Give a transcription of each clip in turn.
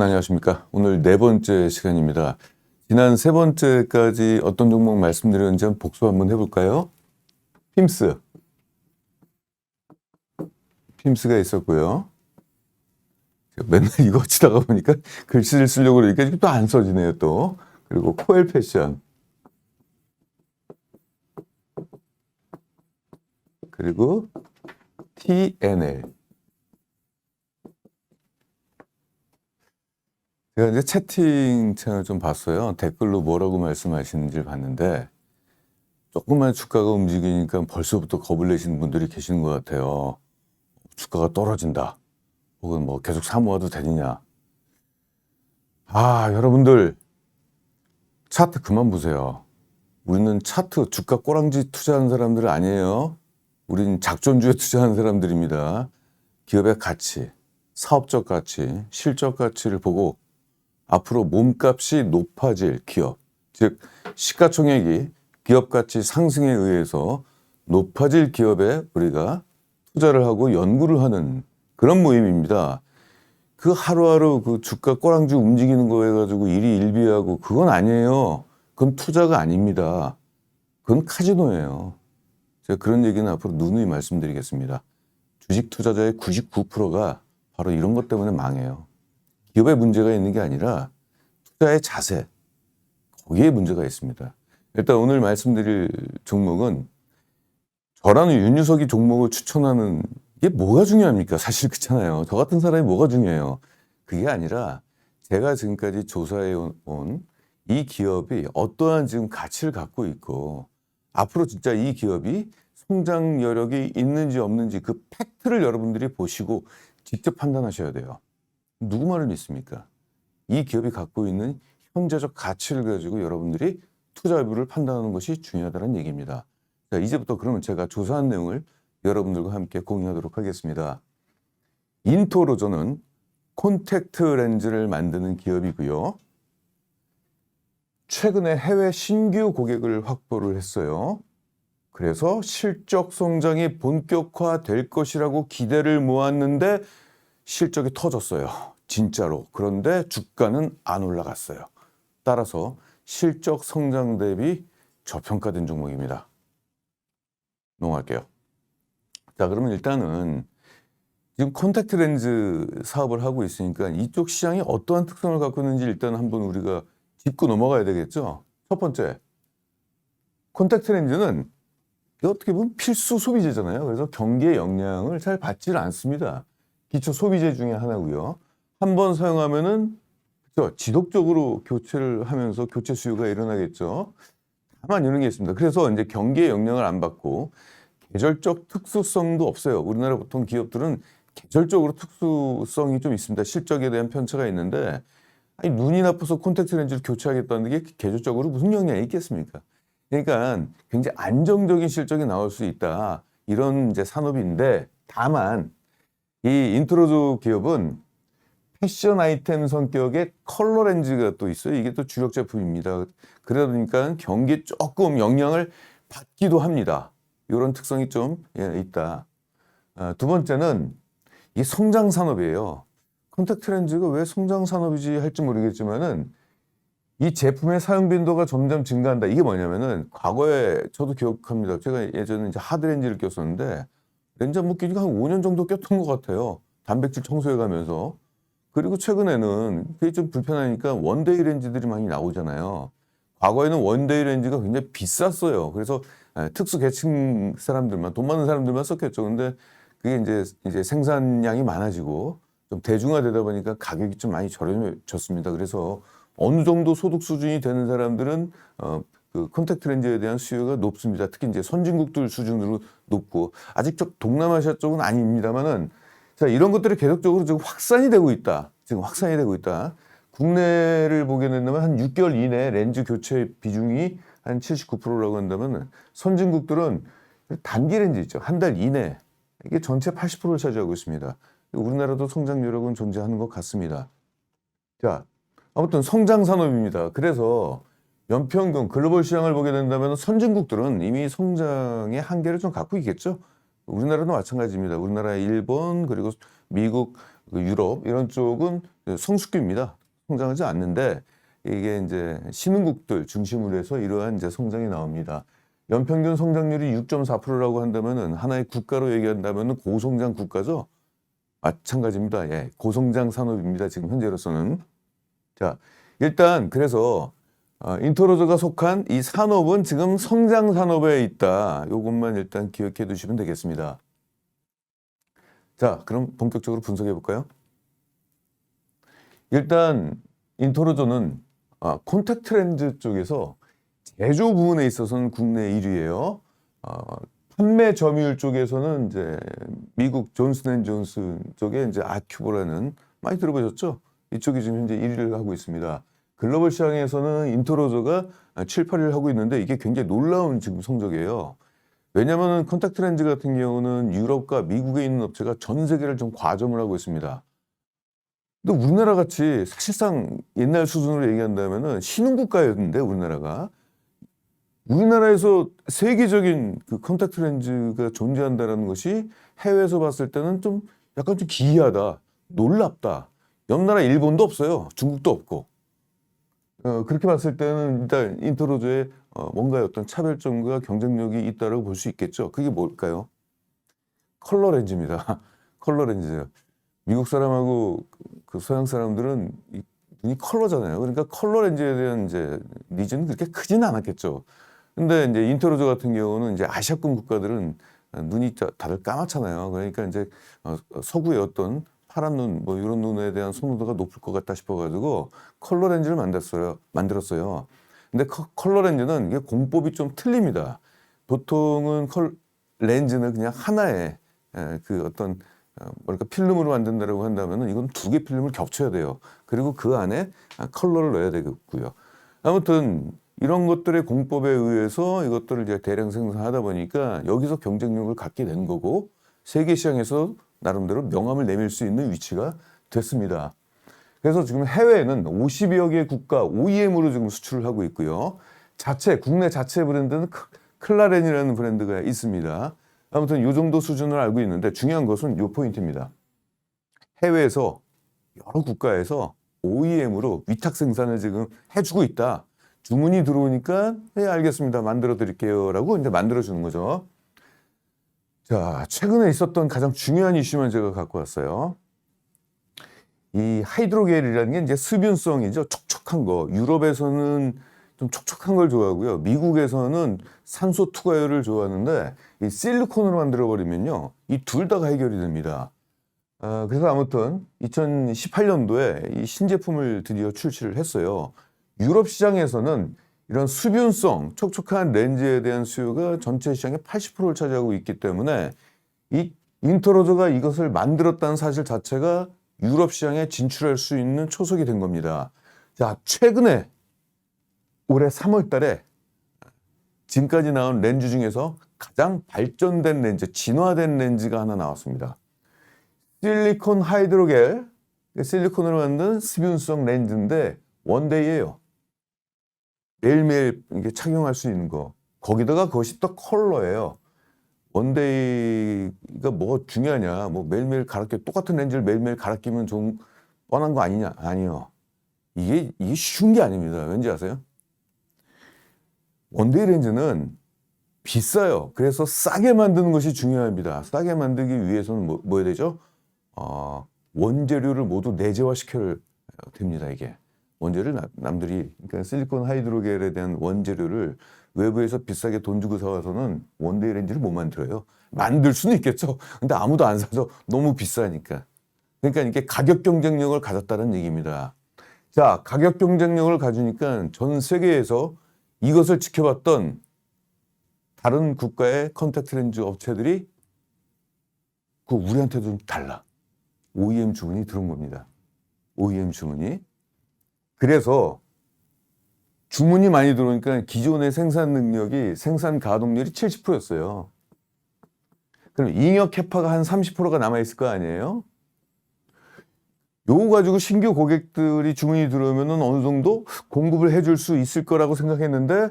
여러분 안녕하십니까? 오늘 네 번째 시간입니다. 지난 세 번째까지 어떤 종목 말씀드렸는지 한번 복수 한번 해볼까요? 핌스가 있었고요. 제가 맨날 이거 치다가 보니까 글씨를 쓰려고 그러니까 또 안 써지네요 또. 그리고 코엘 패션, 그리고 TNL. 제가 이제 채팅창을 좀 봤어요. 댓글로 뭐라고 말씀하시는지를 봤는데 조금만 주가가 움직이니까 벌써부터 겁을 내시는 분들이 계시는 것 같아요. 주가가 떨어진다. 혹은 뭐 계속 사모아도 되느냐. 여러분들 차트 그만 보세요. 우리는 차트 주가 꼬랑지 투자하는 사람들 아니에요. 우린 작전주에 투자하는 사람들입니다. 기업의 가치, 사업적 가치, 실적 가치를 보고 앞으로 몸값이 높아질 기업, 즉 시가총액이 기업 가치 상승에 의해서 높아질 기업에 우리가 투자를 하고 연구를 하는 그런 모임입니다. 그 하루하루 그 주가 꼬랑지 움직이는 거 해가지고 일이 일비하고 그건 아니에요. 그건 투자가 아닙니다. 그건 카지노예요. 제가 그런 얘기는 앞으로 누누이 말씀드리겠습니다. 주식 투자자의 99%가 바로 이런 것 때문에 망해요. 기업에 문제가 있는 게 아니라 투자의 자세, 거기에 문제가 있습니다. 일단 오늘 말씀드릴 종목은 저라는 윤유석이 종목을 추천하는 게 뭐가 중요합니까? 사실 그렇잖아요. 저 같은 사람이 뭐가 중요해요? 그게 아니라 제가 지금까지 조사해 온 이 기업이 어떠한 지금 가치를 갖고 있고 앞으로 진짜 이 기업이 성장 여력이 있는지 없는지 그 팩트를 여러분들이 보시고 직접 판단하셔야 돼요. 누구 말을 믿습니까? 이 기업이 갖고 있는 현재적 가치를 가지고 여러분들이 투자 여부를 판단하는 것이 중요하다는 얘기입니다. 자, 이제부터 그러면 제가 조사한 내용을 여러분들과 함께 공유하도록 하겠습니다. 인토로저는 콘택트 렌즈를 만드는 기업이고요. 최근에 해외 신규 고객을 확보를 했어요. 그래서 실적 성장이 본격화될 것이라고 기대를 모았는데 실적이 터졌어요. 진짜로. 그런데 주가는 안 올라갔어요. 따라서 실적 성장 대비 저평가된 종목입니다. 넘어갈게요. 자, 그러면 일단은 지금 콘택트 렌즈 사업을 하고 있으니까 이쪽 시장이 어떠한 특성을 갖고 있는지 일단 한번 우리가 짚고 넘어가야 되겠죠. 첫 번째, 콘택트 렌즈는 어떻게 보면 필수 소비재잖아요. 그래서 경기의 영향을 잘 받지를 않습니다. 기초 소비재 중에 하나고요. 한 번 사용하면은 그렇죠? 지속적으로 교체를 하면서 교체 수요가 일어나겠죠. 다만 이런 게 있습니다. 그래서 이제 경기의 영향을 안 받고 계절적 특수성도 없어요. 우리나라 보통 기업들은 계절적으로 특수성이 좀 있습니다. 실적에 대한 편차가 있는데 아니, 눈이 나빠서 콘택트 렌즈를 교체하겠다는 게 계절적으로 무슨 영향이 있겠습니까? 그러니까 굉장히 안정적인 실적이 나올 수 있다. 이런 이제 산업인데 다만 이 인트로즈 기업은 패션 아이템 성격의 컬러 렌즈가 또 있어요. 이게 또 주력 제품입니다. 그러다 보니까 경기에 조금 영향을 받기도 합니다. 이런 특성이 좀 있다. 두 번째는 이 성장 산업이에요. 콘택트 렌즈가 왜 성장 산업이지 할지 모르겠지만은 이 제품의 사용 빈도가 점점 증가한다. 이게 뭐냐면은 과거에 저도 기억합니다. 제가 예전에 이제 하드 렌즈를 꼈었는데 렌즈 한 번 끼니까 한 5년 정도 꼈던 것 같아요. 단백질 청소해 가면서. 그리고 최근에는 그게 좀 불편하니까 원데이 렌즈들이 많이 나오잖아요. 과거에는 원데이 렌즈가 굉장히 비쌌어요. 그래서 특수 계층 사람들만, 돈 많은 사람들만 썼겠죠. 근데 그게 이제 생산량이 많아지고 좀 대중화되다 보니까 가격이 좀 많이 저렴해졌습니다. 그래서 어느 정도 소득 수준이 되는 사람들은 그 콘택트 렌즈에 대한 수요가 높습니다. 특히 이제 선진국들 수준으로 높고 아직 동남아시아 쪽은 아닙니다만은 자, 이런 것들이 계속적으로 지금 확산이 되고 있다. 국내를 보게 된다면 한 6개월 이내에 렌즈 교체 비중이 한 79%라고 한다면 선진국들은 단기 렌즈 있죠. 한 달 이내. 이게 전체 80%를 차지하고 있습니다. 우리나라도 성장 여력은 존재하는 것 같습니다. 자, 아무튼 성장 산업입니다. 그래서 연평균 글로벌 시장을 보게 된다면 선진국들은 이미 성장의 한계를 좀 갖고 있겠죠. 우리나라도 마찬가지입니다. 우리나라, 일본, 그리고 미국, 유럽 이런 쪽은 성숙기입니다. 성장하지 않는데 이게 이제 신흥국들 중심으로 해서 이러한 이제 성장이 나옵니다. 연평균 성장률이 6.4%라고 한다면은 하나의 국가로 얘기한다면은 고성장 국가죠. 마찬가지입니다. 예, 고성장 산업입니다. 지금 현재로서는. 자, 일단 그래서 인터로저가 속한 이 산업은 지금 성장 산업에 있다. 이것만 일단 기억해 두시면 되겠습니다. 자, 그럼 본격적으로 분석해 볼까요? 일단 인터로저는 콘택트 렌즈 쪽에서 제조 부분에 있어서는 국내 1위예요. 판매 점유율 쪽에서는 이제 미국 존슨앤존슨 쪽에 이제 아큐보라는 많이 들어보셨죠? 이쪽이 지금 현재 1위를 하고 있습니다. 글로벌 시장에서는 인터로저가 7, 8위를 하고 있는데 이게 굉장히 놀라운 지금 성적이에요. 왜냐하면 컨택트 렌즈 같은 경우는 유럽과 미국에 있는 업체가 전 세계를 좀 과점을 하고 있습니다. 근데 우리나라 같이 사실상 옛날 수준으로 얘기한다면은 신흥국가였는데 우리나라에서 세계적인 그 컨택트 렌즈가 존재한다는 것이 해외에서 봤을 때는 좀 약간 좀 기이하다, 놀랍다. 옆 나라 일본도 없어요. 중국도 없고. 그렇게 봤을 때는 일단 인터로저에 뭔가 어떤 차별점과 경쟁력이 있다고 볼 수 있겠죠. 그게 뭘까요? 컬러 렌즈입니다. 컬러 렌즈. 미국 사람하고 그 서양 사람들은 눈이 컬러잖아요. 그러니까 컬러 렌즈에 대한 이제 니즈는 그렇게 크지는 않았겠죠. 근데 이제 인터로저 같은 경우는 이제 아시아권 국가들은 눈이 다들 까맣잖아요. 그러니까 이제 서구의 어떤 파란 눈, 뭐 이런 눈에 대한 선호도가 높을 것 같다 싶어가지고 컬러 렌즈를 만들었어요. 근데 컬러 렌즈는 이게 공법이 좀 틀립니다. 보통은 렌즈는 그냥 하나의 그 어떤 뭐랄까 필름으로 만든다라고 한다면은 이건 두 개 필름을 겹쳐야 돼요. 그리고 그 안에 컬러를 넣어야 되겠고요. 아무튼 이런 것들의 공법에 의해서 이것들을 이제 대량 생산하다 보니까 여기서 경쟁력을 갖게 된 거고 세계 시장에서 나름대로 명함을 내밀 수 있는 위치가 됐습니다. 그래서 지금 해외에는 50여 개 국가 OEM으로 지금 수출을 하고 있고요. 국내 자체 브랜드는 클라렌이라는 브랜드가 있습니다. 아무튼 이 정도 수준을 알고 있는데 중요한 것은 이 포인트입니다. 해외에서 여러 국가에서 OEM으로 위탁 생산을 지금 해주고 있다. 주문이 들어오니까 네, 알겠습니다. 만들어 드릴게요. 라고 이제 만들어 주는 거죠. 자, 최근에 있었던 가장 중요한 이슈만 제가 갖고 왔어요. 이 하이드로겔이라는 게 이제 습윤성이죠. 촉촉한 거. 유럽에서는 좀 촉촉한 걸 좋아하고요. 미국에서는 산소 투과율을 좋아하는데 이 실리콘으로 만들어 버리면요. 이 둘 다가 해결이 됩니다. 그래서 아무튼 2018년도에 이 신제품을 드디어 출시를 했어요. 유럽 시장에서는 이런 수분성, 촉촉한 렌즈에 대한 수요가 전체 시장의 80%를 차지하고 있기 때문에 이 인터로저가 이것을 만들었다는 사실 자체가 유럽 시장에 진출할 수 있는 초석이 된 겁니다. 자, 최근에 올해 3월 달에 지금까지 나온 렌즈 중에서 가장 발전된 렌즈, 진화된 렌즈가 하나 나왔습니다. 실리콘 하이드로겔, 실리콘으로 만든 습윤성 렌즈인데 원데이예요. 매일매일 이게 착용할 수 있는 거. 거기다가 그것이 또 컬러예요. 원데이가 뭐 중요하냐. 뭐 매일매일 똑같은 렌즈를 매일매일 갈아 끼면 좀 뻔한 거 아니냐. 아니요. 이게 쉬운 게 아닙니다. 왠지 아세요? 원데이 렌즈는 비싸요. 그래서 싸게 만드는 것이 중요합니다. 싸게 만들기 위해서는 뭐 해야 되죠? 원재료를 모두 내재화 시켜야 됩니다. 이게. 원재료를 남들이, 그러니까 실리콘 하이드로겔에 대한 원재료를 외부에서 비싸게 돈 주고 사와서는 원데이 렌즈를 못 만들어요. 만들 수는 있겠죠. 근데 아무도 안 사죠. 너무 비싸니까. 그러니까 이게 가격 경쟁력을 가졌다는 얘기입니다. 자, 가격 경쟁력을 가지니까 전 세계에서 이것을 지켜봤던 다른 국가의 컨택트 렌즈 업체들이 우리한테도 좀 달라. OEM 주문이 들어온 겁니다. OEM 주문이. 그래서 주문이 많이 들어오니까 기존의 생산 능력이, 생산 가동률이 70%였어요. 그럼 잉여 캐파가 한 30%가 남아있을 거 아니에요? 요거 가지고 신규 고객들이 주문이 들어오면 어느 정도 공급을 해줄 수 있을 거라고 생각했는데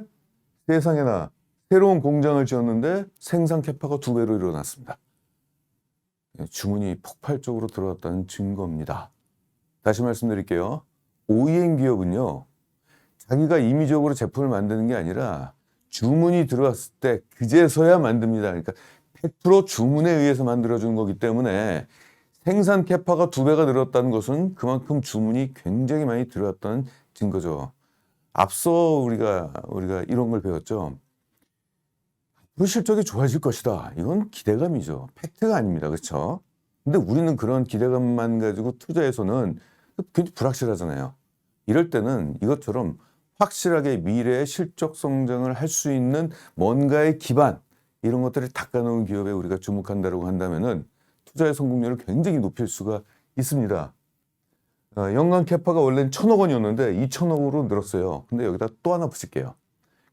세상에나 새로운 공장을 지었는데 생산 캐파가 2배로 일어났습니다. 주문이 폭발적으로 들어왔다는 증거입니다. 다시 말씀드릴게요. OEM 기업은요, 자기가 임의적으로 제품을 만드는 게 아니라 주문이 들어왔을 때 그제서야 만듭니다. 그러니까 100% 주문에 의해서 만들어주는 거기 때문에 생산 캐파가 2배가 늘었다는 것은 그만큼 주문이 굉장히 많이 들어왔다는 증거죠. 앞서 우리가 이런 걸 배웠죠. 앞으로 실적이 좋아질 것이다. 이건 기대감이죠. 팩트가 아닙니다. 그렇죠? 근데 우리는 그런 기대감만 가지고 투자해서는 굉장히 불확실하잖아요. 이럴 때는 이것처럼 확실하게 미래의 실적 성장을 할 수 있는 뭔가의 기반, 이런 것들을 닦아놓은 기업에 우리가 주목한다고 한다면은 투자의 성공률을 굉장히 높일 수가 있습니다. 연간 캐파가 원래는 1,000억 원이었는데 2,000억으로 늘었어요. 근데 여기다 또 하나 붙일게요.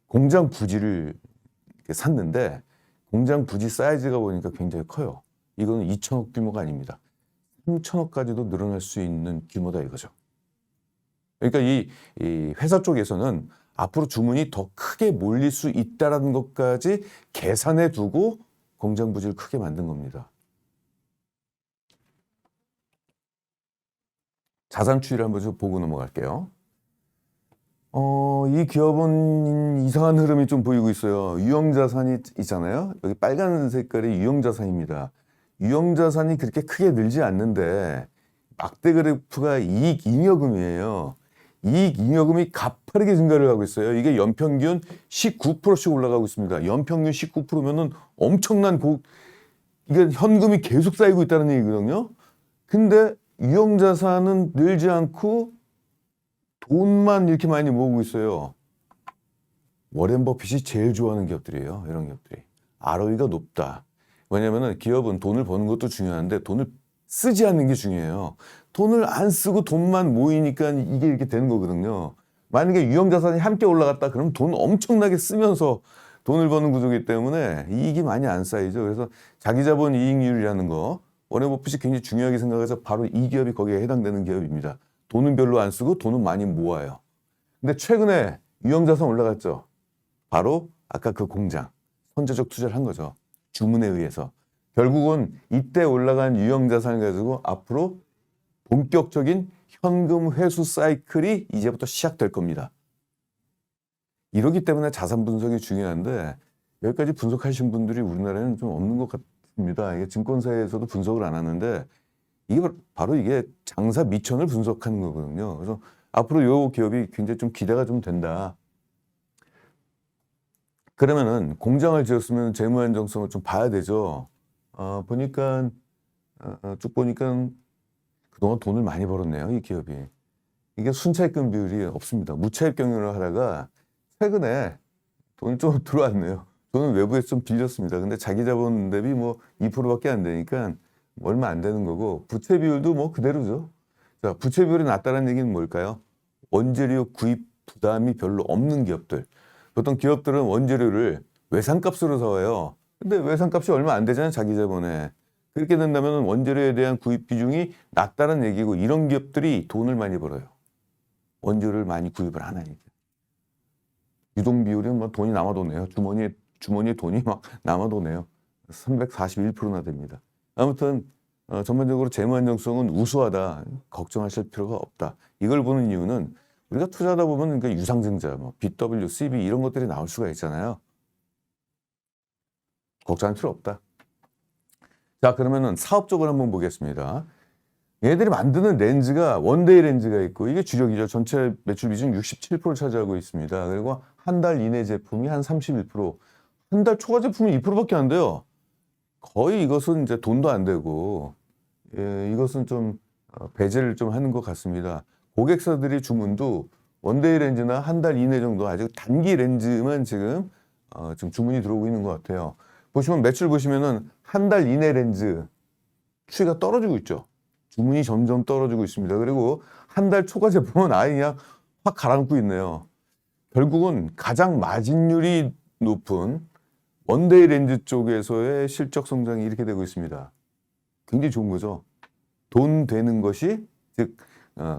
공장 부지를 샀는데 공장 부지 사이즈가 보니까 굉장히 커요. 이거는 2,000억 규모가 아닙니다. 3,000억까지도 늘어날 수 있는 규모다 이거죠. 그러니까 이 회사 쪽에서는 앞으로 주문이 더 크게 몰릴 수 있다는 것까지 계산해 두고 공장 부지를 크게 만든 겁니다. 자산 추이를 한번 좀 보고 넘어갈게요. 이 기업은 이상한 흐름이 좀 보이고 있어요. 유형자산이 있잖아요. 여기 빨간 색깔이 유형자산입니다. 유형자산이 그렇게 크게 늘지 않는데 막대 그래프가 이익잉여금이에요. 이익잉여금이 가파르게 증가를 하고 있어요. 이게 연평균 19%씩 올라가고 있습니다. 연평균 19%면은 엄청난 이게 현금이 계속 쌓이고 있다는 얘기거든요. 근데 유형자산은 늘지 않고 돈만 이렇게 많이 모으고 있어요. 워렌 버핏이 제일 좋아하는 기업들이에요. 이런 기업들이. ROE가 높다. 왜냐면은 기업은 돈을 버는 것도 중요한데 돈을 쓰지 않는 게 중요해요. 돈을 안 쓰고 돈만 모이니까 이게 이렇게 되는 거거든요. 만약에 유형자산이 함께 올라갔다 그러면 돈 엄청나게 쓰면서 돈을 버는 구조이기 때문에 이익이 많이 안 쌓이죠. 그래서 자기자본 이익률이라는 거 워렌 버핏이 굉장히 중요하게 생각해서 바로 이 기업이 거기에 해당되는 기업입니다. 돈은 별로 안 쓰고 돈은 많이 모아요. 근데 최근에 유형자산 올라갔죠. 바로 아까 그 공장, 선제적 투자를 한 거죠. 주문에 의해서. 결국은 이때 올라간 유형자산을 가지고 앞으로 본격적인 현금 회수 사이클이 이제부터 시작될 겁니다. 이러기 때문에 자산 분석이 중요한데 여기까지 분석하신 분들이 우리나라에는 좀 없는 것 같습니다. 이게 증권사에서도 분석을 안 하는데 이게 바로 이게 장사 미천을 분석하는 거거든요. 그래서 앞으로 이 기업이 굉장히 좀 기대가 좀 된다. 그러면은 공장을 지었으면 재무 안정성을 좀 봐야 되죠. 보니까 쭉 보니까 그동안 돈을 많이 벌었네요, 이 기업이. 이게 순차입금 비율이 없습니다. 무차입 경영을 하다가 최근에 돈이 좀 들어왔네요. 돈은 외부에서 좀 빌렸습니다. 근데 자기 자본 대비 뭐 2%밖에 안 되니까 얼마 안 되는 거고 부채 비율도 뭐 그대로죠. 자, 부채 비율이 낮다는 얘기는 뭘까요? 원재료 구입 부담이 별로 없는 기업들. 보통 기업들은 원재료를 외상값으로 사와요. 근데 외상값이 얼마 안 되잖아요, 자기 자본에. 그렇게 된다면 원재료에 대한 구입 비중이 낮다는 얘기고 이런 기업들이 돈을 많이 벌어요. 원재료를 많이 구입을 안 하니까. 유동 비율은 뭐 돈이 남아도네요. 주머니에 돈이 막 남아도네요. 341%나 됩니다. 아무튼 전반적으로 재무 안정성은 우수하다. 걱정하실 필요가 없다. 이걸 보는 이유는 우리가 투자하다 보면 그러니까 유상증자, 뭐 BW, CB 이런 것들이 나올 수가 있잖아요. 걱정할 필요 없다. 자, 그러면은 사업적으로 한번 보겠습니다. 얘들이 만드는 렌즈가 원데이 렌즈가 있고 이게 주력이죠. 전체 매출 비중 67%를 차지하고 있습니다. 그리고 한 달 이내 제품이 한 31%, 한 달 초과 제품이 2%밖에 안 돼요. 거의 이것은 이제 돈도 안 되고 이것은 좀 배제를 좀 하는 것 같습니다. 고객사들이 주문도 원데이 렌즈나 한 달 이내 정도 아주 단기 렌즈만 지금 주문이 들어오고 있는 것 같아요. 보시면 매출 보시면은 한 달 이내 렌즈 추이가 떨어지고 있죠. 주문이 점점 떨어지고 있습니다. 그리고 한 달 초과 제품은 아예 그냥 확 가라앉고 있네요. 결국은 가장 마진율이 높은 원데이 렌즈 쪽에서의 실적 성장이 이렇게 되고 있습니다. 굉장히 좋은 거죠. 돈 되는 것이 즉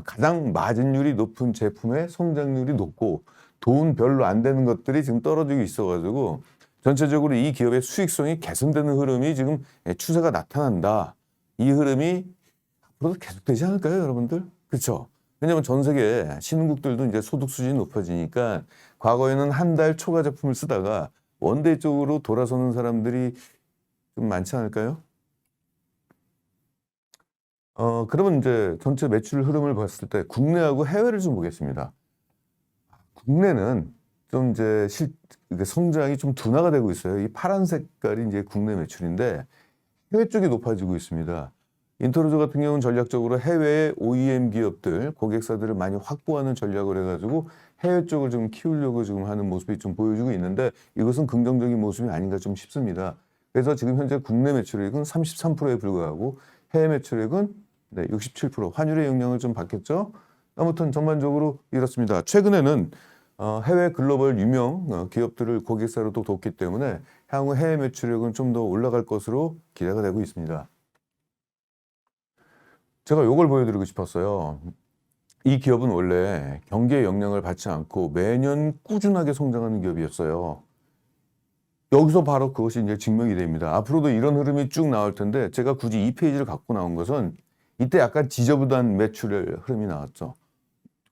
가장 마진율이 높은 제품의 성장률이 높고 돈 별로 안 되는 것들이 지금 떨어지고 있어가지고 전체적으로 이 기업의 수익성이 개선되는 흐름이 지금 추세가 나타난다. 이 흐름이 앞으로도 계속되지 않을까요, 여러분들? 그렇죠? 왜냐하면 전 세계 신흥국들도 이제 소득 수준이 높아지니까 과거에는 한 달 초과 제품을 쓰다가 원데이 쪽으로 돌아서는 사람들이 좀 많지 않을까요? 그러면 이제 전체 매출 흐름을 봤을 때 국내하고 해외를 좀 보겠습니다. 국내는 좀 이제 이게 성장이 좀 둔화가 되고 있어요. 이 파란 색깔이 이제 국내 매출인데 해외 쪽이 높아지고 있습니다. 인터로조 같은 경우는 전략적으로 해외의 OEM 기업들, 고객사들을 많이 확보하는 전략을 해가지고 해외 쪽을 좀 키우려고 지금 하는 모습이 좀 보여주고 있는데 이것은 긍정적인 모습이 아닌가 좀 싶습니다. 그래서 지금 현재 국내 매출액은 33%에 불과하고 해외 매출액은 67%, 환율의 영향을 좀 받겠죠. 아무튼 전반적으로 이렇습니다. 최근에는 해외 글로벌 유명 기업들을 고객사로 또 뒀기 때문에 향후 해외 매출액은 좀 더 올라갈 것으로 기대가 되고 있습니다. 제가 이걸 보여드리고 싶었어요. 이 기업은 원래 경기의 영향을 받지 않고 매년 꾸준하게 성장하는 기업이었어요. 여기서 바로 그것이 이제 증명이 됩니다. 앞으로도 이런 흐름이 쭉 나올 텐데 제가 굳이 이 페이지를 갖고 나온 것은 이때 약간 지저분한 매출의 흐름이 나왔죠.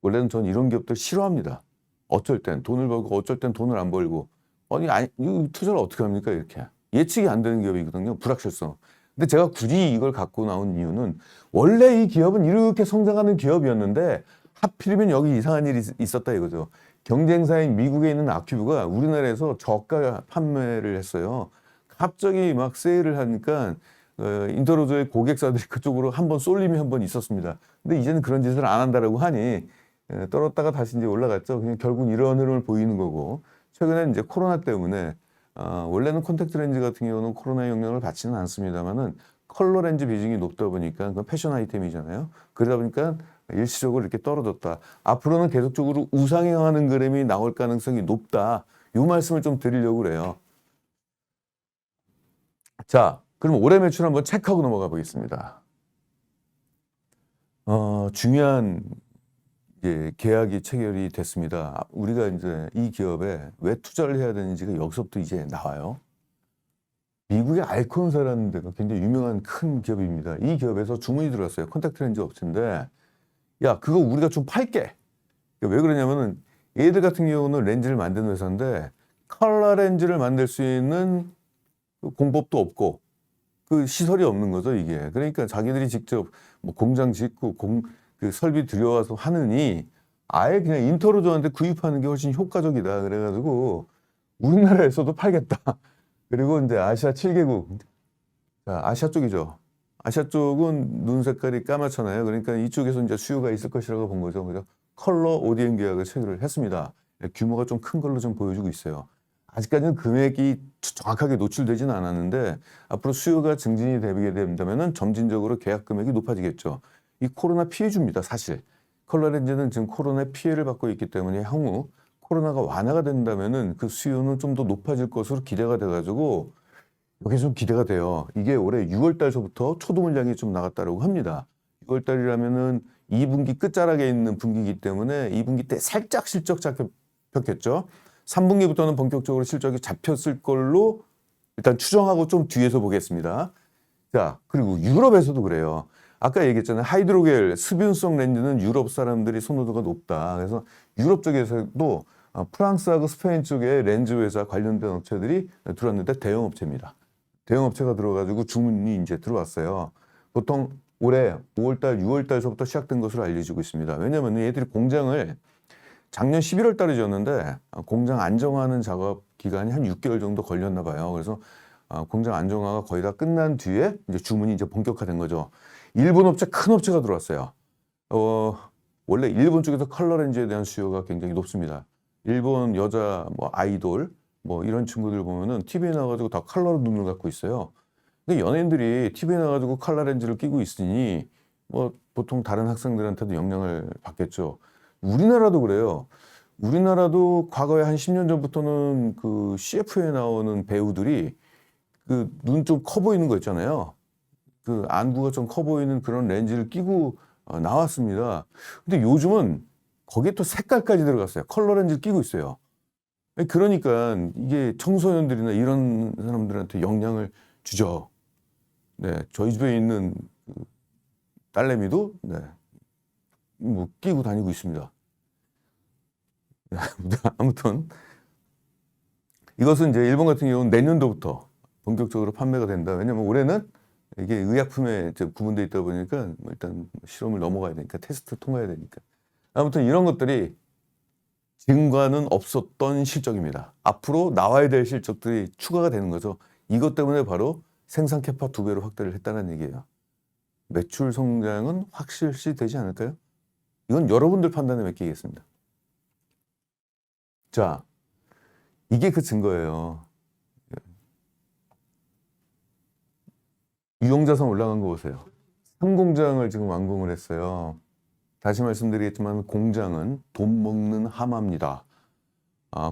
원래는 전 이런 기업들 싫어합니다. 어쩔 땐 돈을 벌고 어쩔 땐 돈을 안 벌고 아니 이 투자를 어떻게 합니까 이렇게 예측이 안 되는 기업이거든요. 불확실성. 근데 제가 굳이 이걸 갖고 나온 이유는 원래 이 기업은 이렇게 성장하는 기업이었는데 하필이면 여기 이상한 일이 있었다 이거죠. 경쟁사인 미국에 있는 아큐브가 우리나라에서 저가 판매를 했어요. 갑자기 막 세일을 하니까 인터로저의 고객사들이 그쪽으로 한번 쏠림이 한번 있었습니다. 근데 이제는 그런 짓을 안 한다라고 하니 떨었다가 다시 이제 올라갔죠. 그냥 결국 이런 흐름을 보이는 거고 최근에 이제 코로나 때문에 원래는 콘택트 렌즈 같은 경우는 코로나 영향을 받지는 않습니다만은 컬러 렌즈 비중이 높다 보니까 그건 패션 아이템이잖아요. 그러다 보니까 일시적으로 이렇게 떨어졌다. 앞으로는 계속적으로 우상향하는 그램이 나올 가능성이 높다. 이 말씀을 좀 드리려고 그래요. 자, 그럼 올해 매출 한번 체크하고 넘어가 보겠습니다. 중요한 계약이 체결이 됐습니다. 우리가 이제 이 기업에 왜 투자를 해야 되는지가 여기서부터 이제 나와요. 미국의 알콘사라는 데가 굉장히 유명한 큰 기업입니다. 이 기업에서 주문이 들어왔어요. 콘택트 렌즈 업체인데 야 그거 우리가 좀 팔게. 왜 그러냐면은 얘들 같은 경우는 렌즈를 만드는 회사인데 컬러 렌즈를 만들 수 있는 공법도 없고 그 시설이 없는 거죠 이게. 그러니까 자기들이 직접 뭐 공장 짓고 그 설비 들여와서 하느니 아예 그냥 인터로저한테 구입하는 게 훨씬 효과적이다. 그래가지고 우리나라에서도 팔겠다. 그리고 이제 아시아 7개국, 자, 아시아 쪽이죠. 아시아 쪽은 눈 색깔이 까맣잖아요. 그러니까 이쪽에서 이제 수요가 있을 것이라고 본 거죠. 그래서 컬러 ODM 계약을 체결을 했습니다. 규모가 좀 큰 걸로 좀 보여주고 있어요. 아직까지는 금액이 정확하게 노출되지는 않았는데 앞으로 수요가 증진이 되게 된다면은 점진적으로 계약 금액이 높아지겠죠. 이 코로나 피해줍니다, 사실. 컬러 렌즈는 지금 코로나 피해를 받고 있기 때문에 향후 코로나가 완화가 된다면은 그 수요는 좀 더 높아질 것으로 기대가 돼가지고 여기 좀 기대가 돼요. 이게 올해 6월 달서부터 초도 물량이 좀 나갔다고 합니다. 6월 달이라면은 2분기 끝자락에 있는 분기이기 때문에 2분기 때 살짝 실적 잡혔겠죠. 3분기부터는 본격적으로 실적이 잡혔을 걸로 일단 추정하고 좀 뒤에서 보겠습니다. 자, 그리고 유럽에서도 그래요. 아까 얘기했잖아요. 하이드로겔 습윤성 렌즈는 유럽 사람들이 선호도가 높다. 그래서 유럽 쪽에서도 프랑스하고 스페인 쪽에 렌즈 회사 관련된 업체들이 들어왔는데 대형 업체입니다. 대형 업체가 들어가지고 주문이 이제 들어왔어요. 보통 올해 5월달, 6월달서부터 시작된 것으로 알려지고 있습니다. 왜냐하면 얘들이 공장을 작년 11월 달에 지었는데 공장 안정화하는 작업 기간이 한 6개월 정도 걸렸나 봐요. 그래서 공장 안정화가 거의 다 끝난 뒤에 이제 주문이 이제 본격화된 거죠. 일본 업체, 큰 업체가 들어왔어요. 원래 일본 쪽에서 컬러 렌즈에 대한 수요가 굉장히 높습니다. 일본 여자 뭐 아이돌 뭐 이런 친구들 보면은 TV에 나와가지고 다 컬러 눈을 갖고 있어요. 근데 연예인들이 TV에 나와가지고 컬러 렌즈를 끼고 있으니 뭐 보통 다른 학생들한테도 영향을 받겠죠. 우리나라도 그래요. 우리나라도 과거에 한 10년 전부터는 그 CF에 나오는 배우들이 그 눈 좀 커 보이는 거 있잖아요. 그 안구가 좀 커 보이는 그런 렌즈를 끼고 나왔습니다. 근데 요즘은 거기에 또 색깔까지 들어갔어요. 컬러 렌즈를 끼고 있어요. 그러니까 이게 청소년들이나 이런 사람들한테 영향을 주죠. 네, 저희 집에 있는 딸내미도 네, 뭐 끼고 다니고 있습니다. 아무튼 이것은 이제 일본 같은 경우는 내년도부터 본격적으로 판매가 된다. 왜냐면 올해는 이게 의약품에 이제 구분돼 있다 보니까 뭐 일단 실험을 넘어가야 되니까 테스트 통과해야 되니까. 아무튼 이런 것들이 지금과는 없었던 실적입니다. 앞으로 나와야 될 실적들이 추가가 되는 거죠. 이것 때문에 바로 생산 캐파 2배로 확대를 했다는 얘기예요. 매출 성장은 확실시 되지 않을까요? 이건 여러분들 판단에 맡기겠습니다. 자, 이게 그 증거예요. 유용자산 올라간 거 보세요. 3공장을 지금 완공을 했어요. 다시 말씀드리겠지만 공장은 돈 먹는 하마입니다.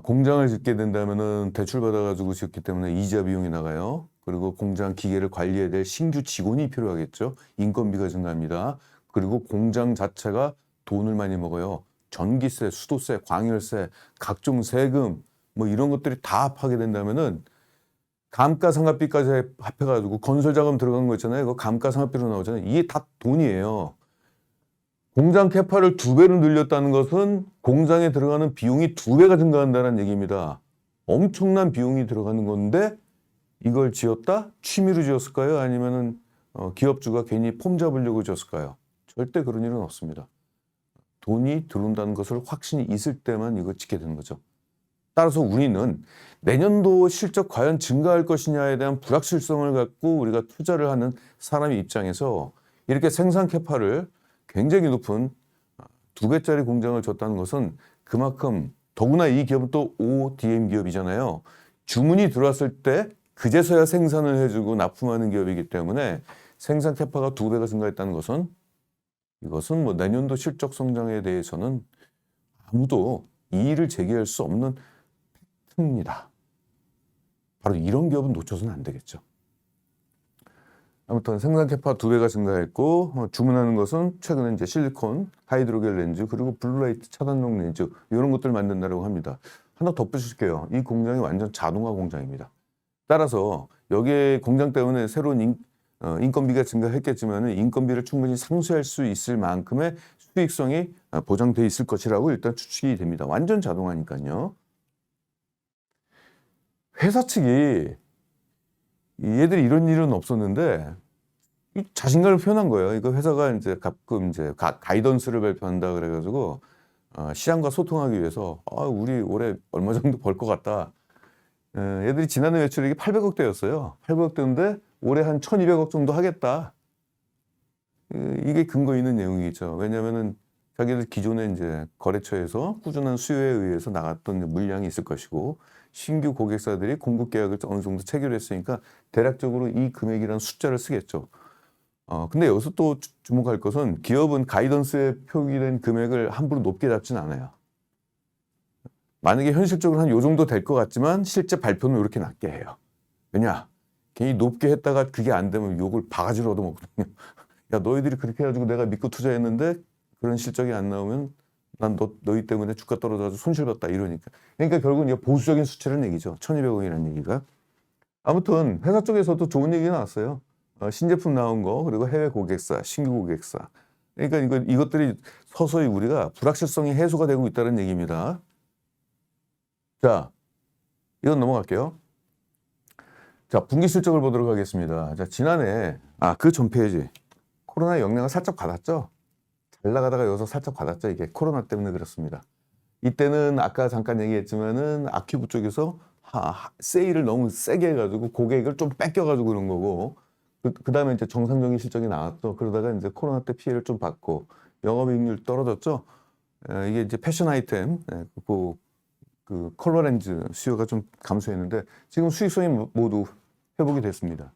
공장을 짓게 된다면은 대출 받아가지고 짓기 때문에 이자 비용이 나가요. 그리고 공장 기계를 관리해야 될 신규 직원이 필요하겠죠. 인건비가 증가합니다. 그리고 공장 자체가 돈을 많이 먹어요. 전기세, 수도세, 광열세, 각종 세금 뭐 이런 것들이 다 합하게 된다면은 감가상각비까지 합해가지고 건설자금 들어간 거 있잖아요. 그거 감가상각비로 나오잖아요. 이게 다 돈이에요. 공장 캐파를 2배로 늘렸다는 것은 공장에 들어가는 비용이 2배가 증가한다는 얘기입니다. 엄청난 비용이 들어가는 건데 이걸 지었다? 취미로 지었을까요? 아니면은 기업주가 괜히 폼 잡으려고 지었을까요? 절대 그런 일은 없습니다. 돈이 들어온다는 것을 확신이 있을 때만 이걸 짓게 되는 거죠. 따라서 우리는 내년도 실적 과연 증가할 것이냐에 대한 불확실성을 갖고 우리가 투자를 하는 사람의 입장에서 이렇게 생산 캐파를 굉장히 높은 2배짜리 공장을 줬다는 것은 그만큼 더구나 이 기업은 또 ODM 기업이잖아요. 주문이 들어왔을 때 그제서야 생산을 해주고 납품하는 기업이기 때문에 생산 캐파가 2배가 증가했다는 것은 이것은 뭐 내년도 실적 성장에 대해서는 아무도 이의를 제기할 수 없는 팩트입니다. 바로 이런 기업은 놓쳐서는 안 되겠죠. 아무튼 생산 캐파 2배가 증가했고 주문하는 것은 최근에 이제 실리콘, 하이드로겔 렌즈 그리고 블루라이트 차단용 렌즈 이런 것들 만든다고 합니다. 하나 덧붙일게요. 이 공장이 완전 자동화 공장입니다. 따라서 여기에 공장 때문에 새로운 인건비가 증가했겠지만 인건비를 충분히 상쇄할 수 있을 만큼의 수익성이 보장돼 있을 것이라고 일단 추측이 됩니다. 완전 자동화니까요. 회사 측이 얘들이 이런 일은 없었는데 자신감을 표현한 거예요. 이거 회사가 이제 가끔 이제 가이던스를 발표한다 그래가지고 시장과 소통하기 위해서 우리 올해 얼마 정도 벌 것 같다. 얘들이 지난해 매출액이 800억대였어요. 800억대인데 올해 한 1200억 정도 하겠다. 이게 근거 있는 내용이겠죠. 왜냐하면은 자기들 기존에 이제 거래처에서 꾸준한 수요에 의해서 나갔던 물량이 있을 것이고 신규 고객사들이 공급 계약을 어느 정도 체결했으니까 대략적으로 이 금액이라는 숫자를 쓰겠죠. 근데 여기서 또 주목할 것은 기업은 가이던스에 표기된 금액을 함부로 높게 잡진 않아요. 만약에 현실적으로 한 요 정도 될 것 같지만 실제 발표는 이렇게 낮게 해요. 왜냐? 괜히 높게 했다가 그게 안 되면 욕을 바가지로 얻어먹거든요. 야, 너희들이 그렇게 해가지고 내가 믿고 투자했는데 그런 실적이 안 나오면 난 너희 때문에 주가 떨어져서 손실봤다 이러니까. 그러니까 결국은 이게 보수적인 수치라는 얘기죠. 1200억이라는 얘기가. 아무튼 회사 쪽에서도 좋은 얘기 나왔어요. 신제품 나온 거 그리고 해외 고객사, 신규 고객사. 그러니까 이것들이 서서히 우리가 불확실성이 해소가 되고 있다는 얘기입니다. 자, 이건 넘어갈게요. 자, 분기 실적을 보도록 하겠습니다. 자, 지난해 그 전 페이지 코로나 영향을 살짝 받았죠. 잘 나가다가 여기서 살짝 받았죠. 이게 코로나 때문에 그렇습니다. 이때는 아까 잠깐 얘기했지만은 아큐브 쪽에서 세일을 너무 세게 해가지고 고객을 좀 뺏겨가지고 그런 거고 그 다음에 이제 정상적인 실적이 나왔죠. 그러다가 이제 코로나 때 피해를 좀 받고 영업이익률 떨어졌죠. 이게 이제 패션 아이템 그 컬러 렌즈 수요가 좀 감소했는데 지금 수익성이 모두 회복이 됐습니다.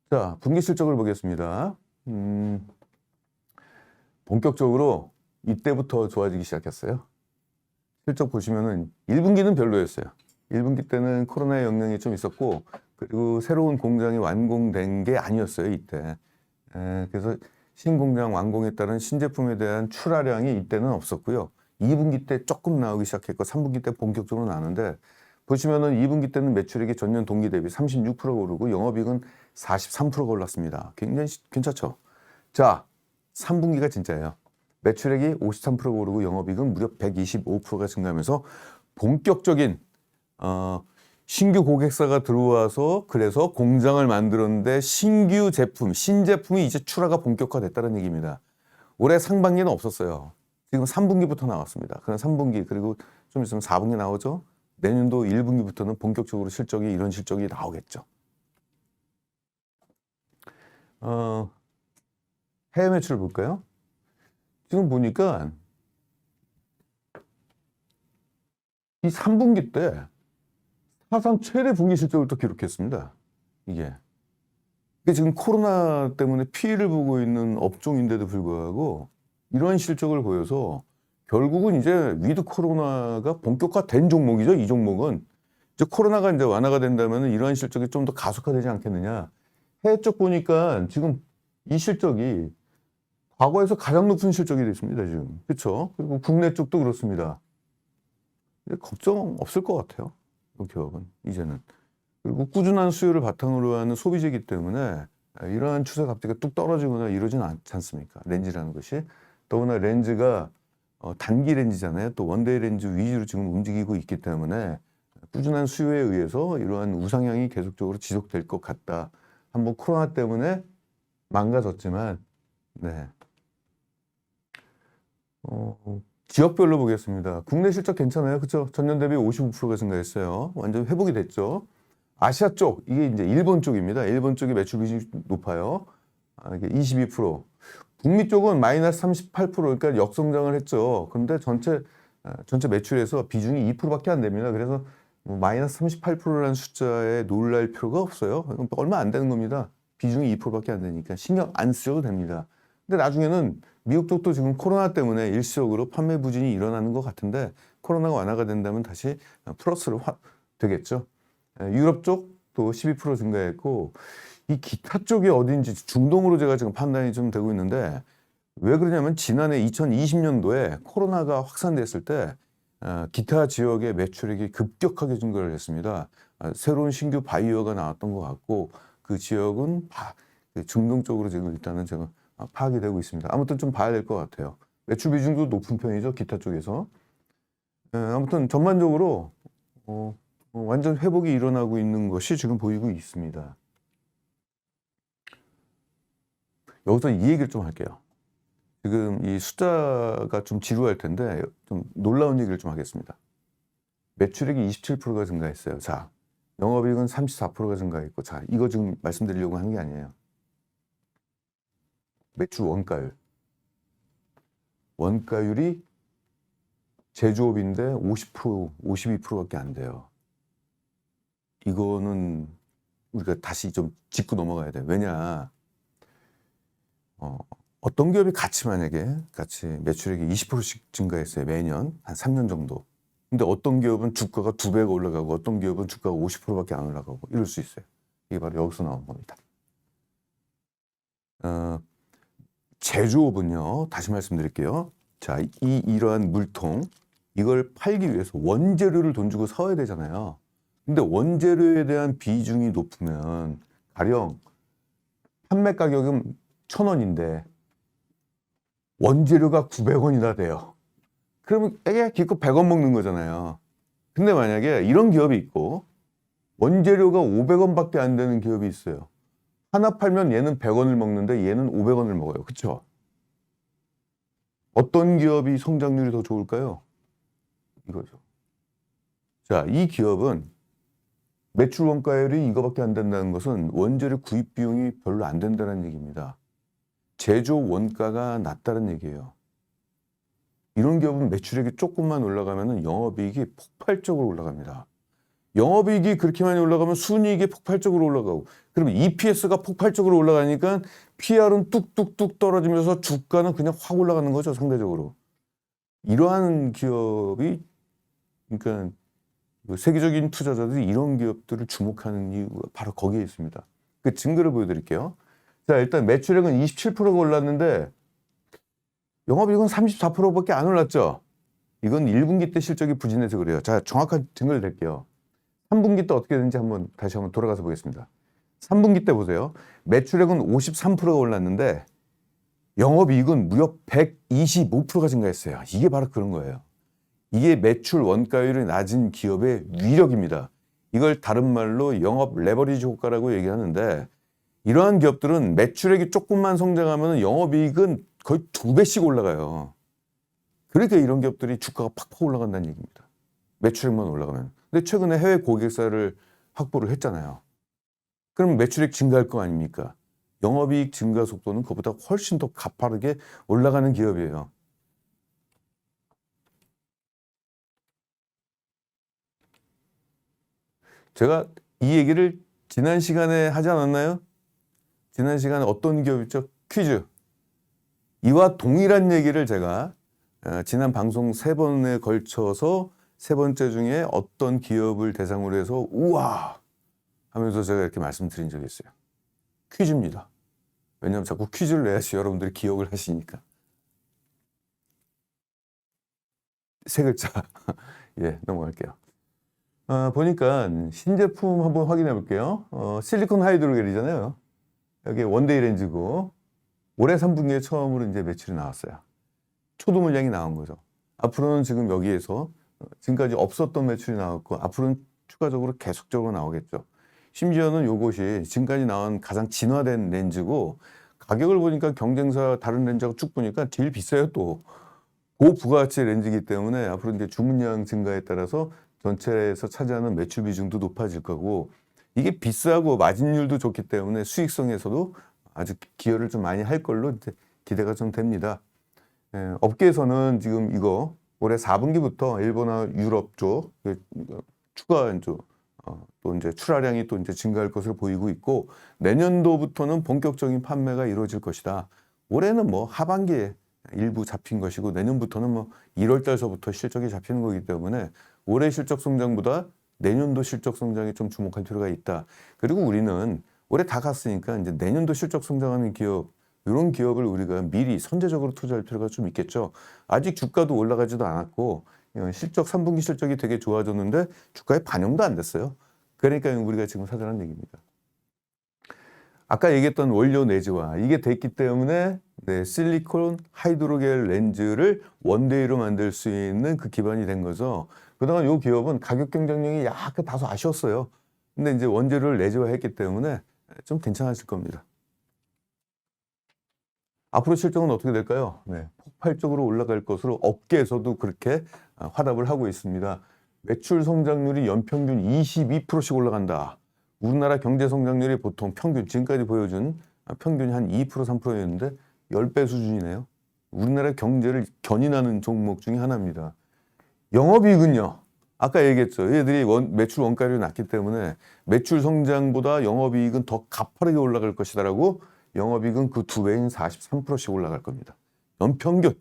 자, 분기 실적을 보겠습니다. 본격적으로 이때부터 좋아지기 시작했어요. 실적 보시면은 1분기는 별로였어요. 1분기 때는 코로나의 영향이 좀 있었고 그리고 새로운 공장이 완공된 게 아니었어요, 이때. 그래서 신공장 완공에 따른 신제품에 대한 출하량이 이때는 없었고요. 2분기 때 조금 나오기 시작했고 3분기 때 본격적으로 나오는데 보시면은 2분기 때는 매출액이 전년 동기 대비 36%가 오르고 영업이익은 43%가 올랐습니다. 굉장히 괜찮죠? 자, 3분기가 진짜예요. 매출액이 53%가 오르고 영업이익은 무려 125%가 증가하면서 본격적인 신규 고객사가 들어와서 그래서 공장을 만들었는데 신규 제품, 신제품이 이제 출하가 본격화됐다는 얘기입니다. 올해 상반기는 없었어요. 지금 3분기부터 나왔습니다. 그럼 3분기 그리고 좀 있으면 4분기 나오죠. 내년도 1분기부터는 본격적으로 실적이 이런 실적이 나오겠죠. 해외 매출 볼까요? 지금 보니까 이 3분기 때 사상 최대 분기 실적을 또 기록했습니다. 이게 지금 코로나 때문에 피해를 보고 있는 업종인데도 불구하고 이러한 실적을 보여서 결국은 이제 위드 코로나가 본격화된 종목이죠. 이 종목은 이제 코로나가 이제 완화가 된다면 이러한 실적이 좀 더 가속화되지 않겠느냐. 해외 쪽 보니까 지금 이 실적이 과거에서 가장 높은 실적이 됐습니다. 지금 그렇죠. 그리고 국내 쪽도 그렇습니다. 걱정 없을 것 같아요. 이 기업은 이제는. 그리고 꾸준한 수요를 바탕으로 하는 소비재이기 때문에 이러한 추세 갑자기 뚝 떨어지거나 이러지는 않지 않습니까? 렌즈라는 것이. 더구나 렌즈가 단기 렌즈잖아요. 또 원데이 렌즈 위주로 지금 움직이고 있기 때문에 꾸준한 수요에 의해서 이러한 우상향이 계속적으로 지속될 것 같다. 한번 코로나 때문에 망가졌지만, 네. 지역별로 보겠습니다. 국내 실적 괜찮아요. 그렇죠? 전년 대비 55%가 증가했어요. 완전 회복이 됐죠. 아시아 쪽, 이게 이제 일본 쪽입니다. 일본 쪽이 매출 비중이 높아요. 이게 22%. 북미 쪽은 마이너스 38%, 그러니까 역성장을 했죠. 그런데 전체 매출에서 비중이 2%밖에 안 됩니다. 그래서 뭐 마이너스 38%라는 숫자에 놀랄 필요가 없어요. 얼마 안 되는 겁니다. 비중이 2%밖에 안 되니까 신경 안 쓰셔도 됩니다. 근데 나중에는 미국 쪽도 지금 코로나 때문에 일시적으로 판매 부진이 일어나는 것 같은데 코로나가 완화가 된다면 다시 플러스로 되겠죠. 유럽 쪽도 12% 증가했고 이 기타 쪽이 어딘지 중동으로 제가 지금 판단이 좀 되고 있는데 왜 그러냐면 지난해 2020년도에 코로나가 확산됐을 때 기타 지역의 매출액이 급격하게 증가를 했습니다. 새로운 신규 바이어가 나왔던 것 같고 그 지역은 중동 쪽으로 지금 일단은 제가 파악이 되고 있습니다. 아무튼 좀 봐야 될 것 같아요. 매출 비중도 높은 편이죠. 기타 쪽에서. 아무튼 전반적으로 완전 회복이 일어나고 있는 것이 지금 보이고 있습니다. 여기서 이 얘기를 좀 할게요. 지금 이 숫자가 좀 지루할 텐데 좀 놀라운 얘기를 좀 하겠습니다. 매출액이 27%가 증가했어요. 자, 영업이익은 34%가 증가했고, 자, 이거 지금 말씀드리려고 하는 게 아니에요. 매출 원가율. 원가율이 제조업인데 50%, 52%밖에 안 돼요. 이거는 우리가 다시 좀 짚고 넘어가야 돼요. 왜냐, 어떤 기업이 만약에 매출액이 20%씩 증가했어요. 매년 한 3년 정도. 근데 어떤 기업은 주가가 2배가 올라가고 어떤 기업은 주가가 50%밖에 안 올라가고 이럴 수 있어요. 이게 바로 여기서 나온 겁니다. 제조업은요, 다시 말씀드릴게요. 자, 이러한 물통, 이걸 팔기 위해서 원재료를 돈 주고 사야 되잖아요. 근데 원재료에 대한 비중이 높으면 가령 판매 가격은 1,000원인데 원재료가 900원이나 돼요. 그러면 기껏 100원 먹는 거잖아요. 근데 만약에 이런 기업이 있고 원재료가 500원밖에 안 되는 기업이 있어요. 하나 팔면 얘는 100원을 먹는데 얘는 500원을 먹어요. 그렇죠? 어떤 기업이 성장률이 더 좋을까요? 이거죠. 자, 이 기업은 매출 원가율이 이거밖에 안 된다는 것은 원재료 구입 비용이 별로 안 된다는 얘기입니다. 제조 원가가 낮다는 얘기예요. 이런 기업은 매출액이 조금만 올라가면 영업이익이 폭발적으로 올라갑니다. 영업이익이 그렇게 많이 올라가면 순이익이 폭발적으로 올라가고, 그러면 EPS가 폭발적으로 올라가니까 PR은 뚝뚝뚝 떨어지면서 주가는 그냥 확 올라가는 거죠, 상대적으로. 이러한 기업이, 그러니까 세계적인 투자자들이 이런 기업들을 주목하는 이유가 바로 거기에 있습니다. 그 증거를 보여드릴게요. 자, 일단 매출액은 27%가 올랐는데 영업이익은 34%밖에 안 올랐죠. 이건 1분기 때 실적이 부진해서 그래요. 자, 정확한 증거를 댈게요. 3분기 때 어떻게 되는지 다시 한번 돌아가서 보겠습니다. 3분기 때 보세요. 매출액은 53%가 올랐는데 영업이익은 무려 125%가 증가했어요. 이게 바로 그런 거예요. 이게 매출 원가율이 낮은 기업의 위력입니다. 이걸 다른 말로 영업 레버리지 효과라고 얘기하는데, 이러한 기업들은 매출액이 조금만 성장하면 영업이익은 거의 2배씩 올라가요. 그러니까 이런 기업들이 주가가 팍팍 올라간다는 얘기입니다. 매출액만 올라가면. 근데 최근에 해외 고객사를 확보를 했잖아요. 그럼 매출액 증가할 거 아닙니까? 영업이익 증가 속도는 그보다 훨씬 더 가파르게 올라가는 기업이에요. 제가 이 얘기를 지난 시간에 하지 않았나요? 지난 시간에 어떤 기업이죠? 퀴즈. 이와 동일한 얘기를 제가 지난 방송 3번에 걸쳐서 3번째 중에 어떤 기업을 대상으로 해서 우와 하면서 제가 이렇게 말씀드린 적이 있어요. 퀴즈입니다. 왜냐하면 자꾸 퀴즈를 내야지 여러분들이 기억을 하시니까. 3글자. 예, 넘어갈게요. 보니까 신제품 한번 확인해 볼게요. 실리콘 하이드로겔이잖아요. 여기 원데이 렌즈고 올해 3분기에 처음으로 이제 매출이 나왔어요. 초도 물량이 나온 거죠. 앞으로는 지금 여기에서 지금까지 없었던 매출이 나왔고 앞으로는 추가적으로 계속적으로 나오겠죠. 심지어는 이것이 지금까지 나온 가장 진화된 렌즈고 가격을 보니까 경쟁사 다른 렌즈하고 쭉 보니까 제일 비싸요 또. 고부가가치 렌즈이기 때문에 앞으로 이제 주문량 증가에 따라서 전체에서 차지하는 매출 비중도 높아질 거고 이게 비싸고 마진율도 좋기 때문에 수익성에서도 아주 기여를 좀 많이 할 걸로 이제 기대가 좀 됩니다. 업계에서는 지금 이거 올해 4분기부터 일본과 유럽 쪽 추가 또 이제 출하량이 또 이제 증가할 것으로 보이고 있고 내년도부터는 본격적인 판매가 이루어질 것이다. 올해는 뭐 하반기에 일부 잡힌 것이고 내년부터는 뭐 1월 달서부터 실적이 잡히는 거기 때문에 올해 실적 성장보다 내년도 실적 성장에 좀 주목할 필요가 있다. 그리고 우리는 올해 다 갔으니까 이제 내년도 실적 성장하는 기업 이런 기업을 우리가 미리 선제적으로 투자할 필요가 좀 있겠죠. 아직 주가도 올라가지도 않았고 실적 3분기 실적이 되게 좋아졌는데 주가에 반영도 안 됐어요. 그러니까 우리가 지금 사자는 얘기입니다. 아까 얘기했던 원료 내재화 이게 됐기 때문에 실리콘 하이드로겔 렌즈를 원데이로 만들 수 있는 그 기반이 된 거죠. 그동안 이 기업은 가격 경쟁력이 약간 다소 아쉬웠어요. 근데 이제 원재료를 내재화했기 때문에 좀 괜찮아질 겁니다. 앞으로 실적은 어떻게 될까요? 폭발적으로 올라갈 것으로 업계에서도 그렇게 화답을 하고 있습니다. 매출 성장률이 연평균 22%씩 올라간다. 우리나라 경제 성장률이 보통 평균 지금까지 보여준 평균이 한 2% 3%였는데 10배 수준이네요. 우리나라 경제를 견인하는 종목 중에 하나입니다. 영업이익은요. 아까 얘기했죠. 얘들이 매출 원가율이 낮기 때문에 매출 성장보다 영업이익은 더 가파르게 올라갈 것이다라고 영업이익은 그 2배인 43%씩 올라갈 겁니다. 연평균.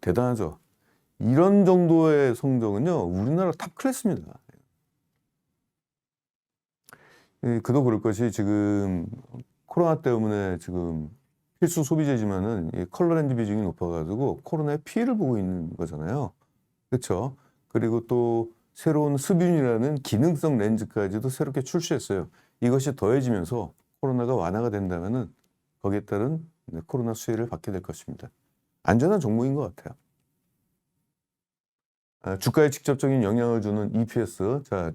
대단하죠. 이런 정도의 성적은요. 우리나라 탑 클래스입니다. 그도 그럴 것이 지금 코로나 때문에 지금 필수 소비재지만은 컬러 렌즈 비중이 높아가지고 코로나의 피해를 보고 있는 거잖아요. 그렇죠? 그리고 또 새로운 습윤이라는 기능성 렌즈까지도 새롭게 출시했어요. 이것이 더해지면서 코로나가 완화가 된다면은 거기에 따른 코로나 수혜를 받게 될 것입니다. 안전한 종목인 것 같아요. 주가에 직접적인 영향을 주는 EPS, 자,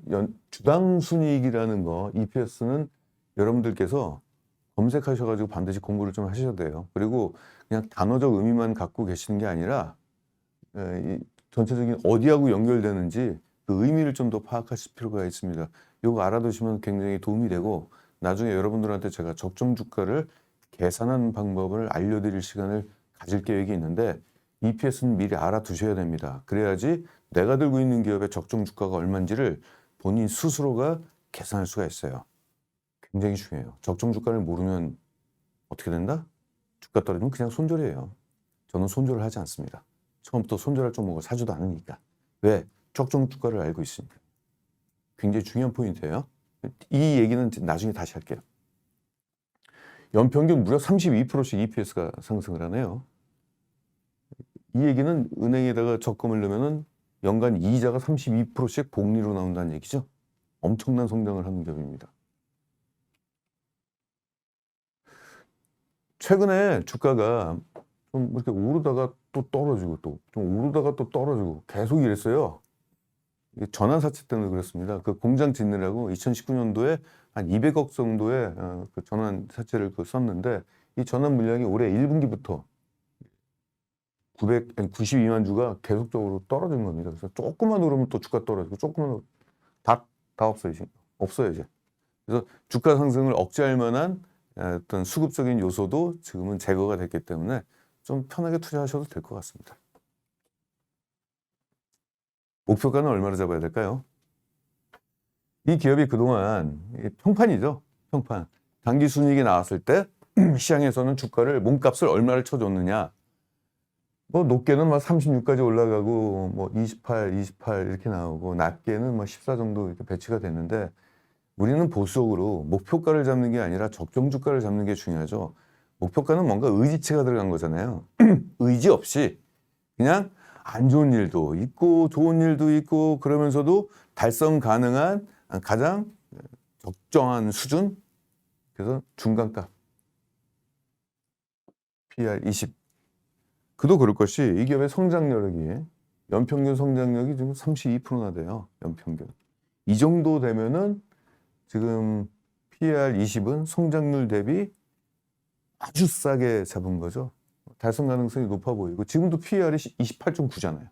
주당 순이익이라는 거, EPS는 여러분들께서 검색하셔가지고 반드시 공부를 좀 하셔야 돼요. 그리고 그냥 단어적 의미만 갖고 계시는 게 아니라 전체적인 어디하고 연결되는지 그 의미를 좀 더 파악하실 필요가 있습니다. 이거 알아두시면 굉장히 도움이 되고 나중에 여러분들한테 제가 적정 주가를 계산하는 방법을 알려드릴 시간을 가질 계획이 있는데 EPS는 미리 알아두셔야 됩니다. 그래야지 내가 들고 있는 기업의 적정 주가가 얼마인지를 본인 스스로가 계산할 수가 있어요. 굉장히 중요해요. 적정 주가를 모르면 어떻게 된다? 주가 떨어지면 그냥 손절이에요. 저는 손절을 하지 않습니다. 처음부터 손절할 종목을 사지도 않으니까. 왜? 적정 주가를 알고 있으니까. 굉장히 중요한 포인트예요. 이 얘기는 나중에 다시 할게요. 연평균 무려 32%씩 EPS가 상승을 하네요. 이 얘기는 은행에다가 적금을 넣으면 연간 이자가 32%씩 복리로 나온다는 얘기죠. 엄청난 성장을 하는 기업입니다. 최근에 주가가 좀 이렇게 오르다가 또 떨어지고 또 좀 오르다가 또 떨어지고 계속 이랬어요. 이게 전환사채 때문에 그렇습니다. 그 공장 짓느라고 2019년도에 한 200억 정도의 그 전환사채를 썼는데 이 전환 물량이 올해 1분기부터 92만 주가 계속적으로 떨어진 겁니다. 그래서 조금만 오르면 또 주가 떨어지고 조금만 다 없어요. 없어요 이제. 그래서 주가 상승을 억제할 만한 어떤 수급적인 요소도 지금은 제거가 됐기 때문에 좀 편하게 투자하셔도 될 것 같습니다. 목표가는 얼마로 잡아야 될까요? 이 기업이 그동안 평판이죠. 평판. 당기 순이익이 나왔을 때 시장에서는 주가를 몸값을 얼마를 쳐줬느냐. 뭐 높게는 막 36까지 올라가고 뭐 28 이렇게 나오고 낮게는 뭐 14 정도 이렇게 배치가 됐는데 우리는 보수적으로 목표가를 잡는 게 아니라 적정 주가를 잡는 게 중요하죠. 목표가는 뭔가 의지치가 들어간 거잖아요. 의지 없이 그냥 안 좋은 일도 있고 좋은 일도 있고 그러면서도 달성 가능한 가장 적정한 수준, 그래서 중간가 PR 20. 그도 그럴 것이 이 기업의 성장력이 연평균 성장력이 지금 32%나 돼요. 연평균. 이 정도 되면은 지금 PER 20은 성장률 대비 아주 싸게 잡은 거죠. 달성 가능성이 높아 보이고 지금도 PER이 28.9잖아요.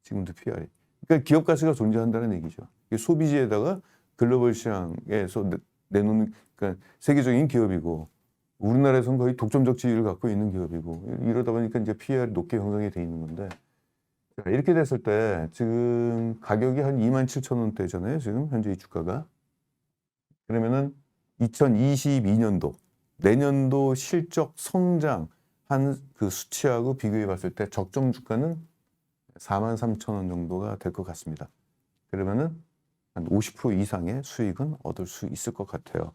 지금도 PER이. 그러니까 기업 가치가 존재한다는 얘기죠. 소비지에다가 글로벌 시장에서 내놓는, 그러니까 세계적인 기업이고 우리나라에서는 거의 독점적 지위를 갖고 있는 기업이고 이러다 보니까 이제 PER이 높게 형성이 돼 있는 건데, 이렇게 됐을 때 지금 가격이 한 27,000원대잖아요. 지금 현재 이 주가가. 그러면은 2022년도 내년도 실적 성장 한 그 수치하고 비교해 봤을 때 적정 주가는 43,000원 정도가 될 것 같습니다. 그러면은 한 50% 이상의 수익은 얻을 수 있을 것 같아요.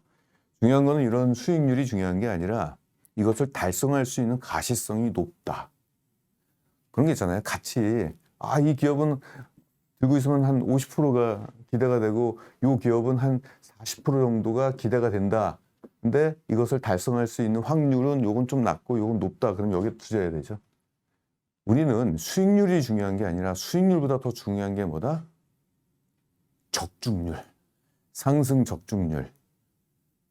중요한 거는 이런 수익률이 중요한 게 아니라 이것을 달성할 수 있는 가시성이 높다. 그런 게 있잖아요. 같이 이 기업은 들고 있으면 한 50%가 기대가 되고 이 기업은 한 40% 정도가 기대가 된다. 근데 이것을 달성할 수 있는 확률은 요건 좀 낮고 요건 높다. 그럼 여기에 투자해야 되죠. 우리는 수익률이 중요한 게 아니라 수익률보다 더 중요한 게 뭐다? 적중률. 상승 적중률.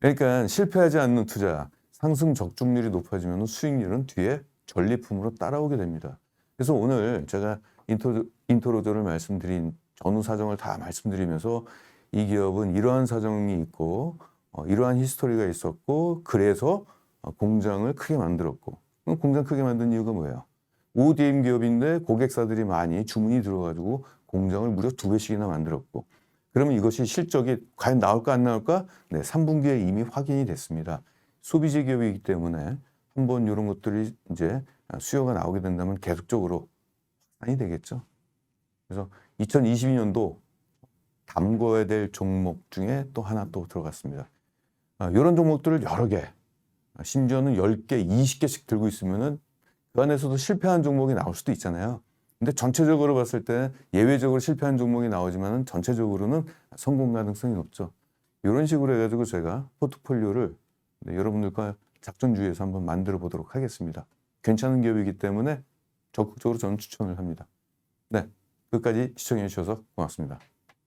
그러니까 실패하지 않는 투자, 상승 적중률이 높아지면 수익률은 뒤에 전리품으로 따라오게 됩니다. 그래서 오늘 제가 인트로저를 말씀드린 전후 사정을 다 말씀드리면서 이 기업은 이러한 사정이 있고 이러한 히스토리가 있었고 그래서 공장을 크게 만들었고, 공장 크게 만든 이유가 뭐예요? ODM 기업인데 고객사들이 많이 주문이 들어가지고 공장을 무려 2배씩이나 만들었고, 그러면 이것이 실적이 과연 나올까 안 나올까? 네, 3분기에 이미 확인이 됐습니다. 소비재 기업이기 때문에 한번 이런 것들이 이제 수요가 나오게 된다면 계속적으로 확산이 되겠죠. 그래서 2022년도 담궈야 될 종목 중에 또 하나 또 들어갔습니다. 이런 종목들을 여러 개, 심지어는 10개, 20개씩 들고 있으면은 그 안에서도 실패한 종목이 나올 수도 있잖아요. 근데 전체적으로 봤을 때 예외적으로 실패한 종목이 나오지만은 전체적으로는 성공 가능성이 높죠. 이런 식으로 해가지고 제가 포트폴리오를 여러분들과 작전주의에서 한번 만들어 보도록 하겠습니다. 괜찮은 기업이기 때문에 적극적으로 저는 추천을 합니다. 네, 끝까지 시청해 주셔서 고맙습니다.